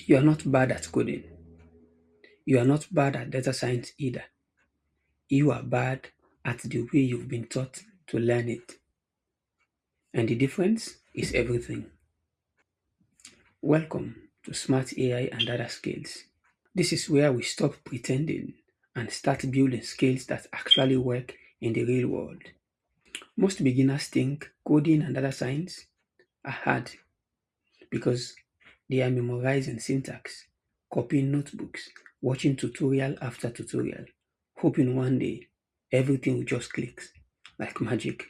You are not bad at coding. You are not bad at data science either. You are bad at the way you've been taught to learn it. And the difference is everything. Welcome to Smart AI and Data Skills. This is where we stop pretending and start building skills that actually work in the real world. Most beginners think coding and data science are hard because they are memorizing syntax, copying notebooks, watching tutorial after tutorial, hoping one day everything will just click like magic.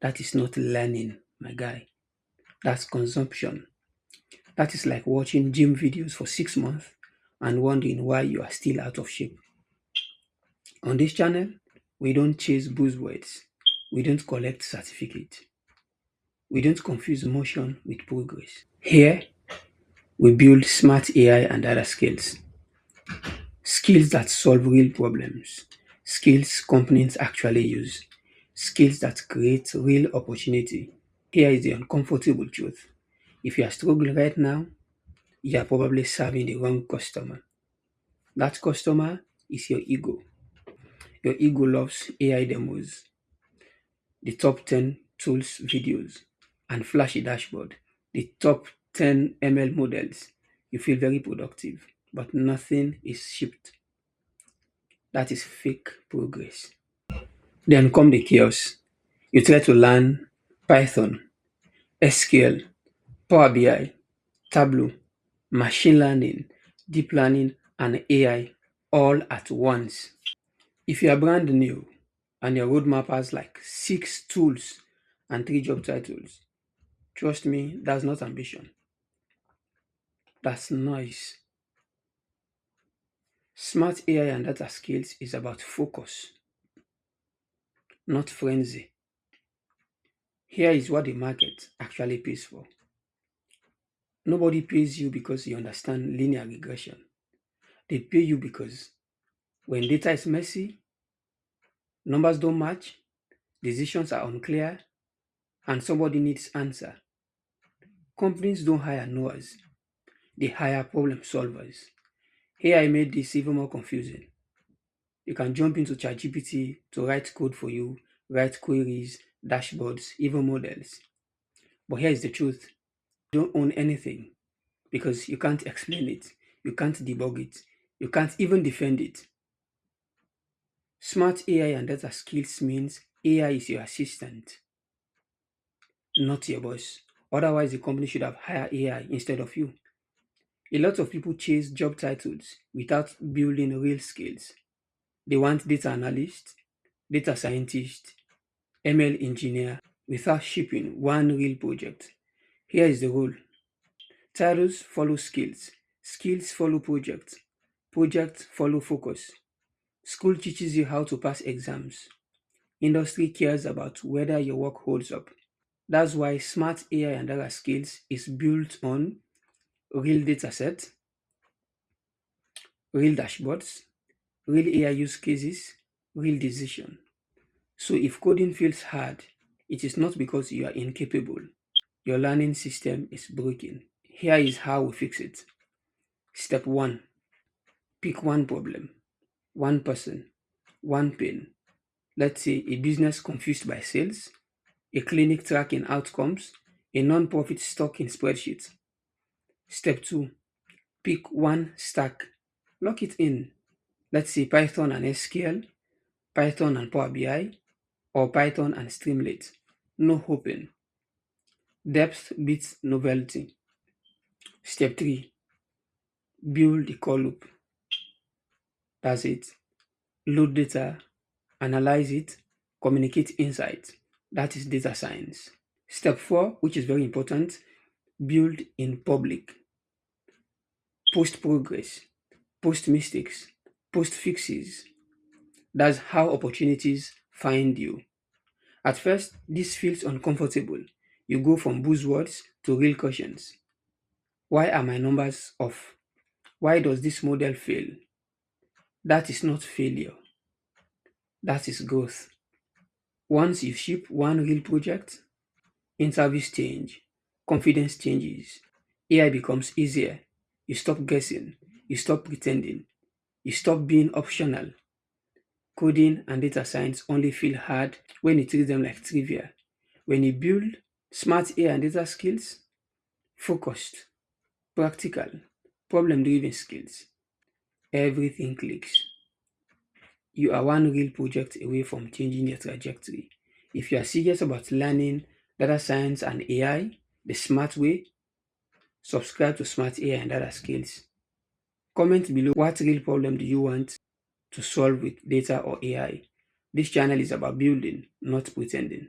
That is not learning, my guy. That's consumption. That is like watching gym videos for 6 months and wondering why you are still out of shape. On this channel, we don't chase buzzwords. We don't collect certificates. We don't confuse motion with progress. Here, we build smart AI and data skills. Skills that solve real problems. Skills companies actually use. Skills that create real opportunity. Here is the uncomfortable truth. If you are struggling right now, you are probably serving the wrong customer. That customer is your ego. Your ego loves AI demos, the top 10 tools videos, and flashy dashboard, the top 10 ML models. You feel very productive, but nothing is shipped. That is fake progress. Then come the chaos. You try to learn Python, SQL, Power BI, Tableau, machine learning, deep learning, and AI all at once. If you are brand new and your roadmap has like 6 tools and 3 job titles, trust me, that's not ambition. That's noise. Smart AI and data skills is about focus, not frenzy. Here is what the market actually pays for. Nobody pays you because you understand linear regression. They pay you because when data is messy, numbers don't match, decisions are unclear, and somebody needs answer. Companies don't hire knowers, they hire problem solvers. AI made this even more confusing. You can jump into ChatGPT to write code for you, write queries, dashboards, even models. But here's the truth. You don't own anything because you can't explain it, you can't debug it, you can't even defend it. Smart AI and data skills means AI is your assistant, not your boss. Otherwise, the company should have hired AI instead of you. A lot of people chase job titles without building real skills. They want data analyst, data scientist, ML engineer without shipping one real project. Here is the rule. Titles follow skills. Skills follow projects. Projects follow focus. School teaches you how to pass exams. Industry cares about whether your work holds up. That's why smart AI and data skills is built on real data set, real dashboards, real AI use cases, real decision. So if coding feels hard, it is not because you are incapable. Your learning system is broken. Here is how we fix it. Step 1. Pick one problem, one person, one pain. Let's say a business confused by sales, a clinic tracking outcomes, a non-profit stuck in spreadsheets. Step 2. Pick one stack. Lock it in. Let's say Python and SQL, Python and Power BI, or Python and Streamlit. No hoping. Depth beats novelty. Step 3. Build the core loop. That's it. Load data, analyze it, communicate insights. That is data science. Step 4, which is very important, build in public. Post progress, post mistakes, post fixes. That's how opportunities find you. At first, this feels uncomfortable. You go from buzzwords to real questions. Why are my numbers off? Why does this model fail? That is not failure. That is growth. Once you ship one real project, interviews change, confidence changes, AI becomes easier, You stop guessing. You stop pretending. You stop being optional. Coding and data science only feel hard when you treat them like trivia. When you build smart AI and data skills, focused, practical, problem-driven skills, everything clicks. You are one real project away from changing your trajectory. If you are serious about learning data science and AI the smart way, subscribe to Smart AI and Data Skills. Comment below what real problem do you want to solve with data or AI. This channel is about building, not pretending.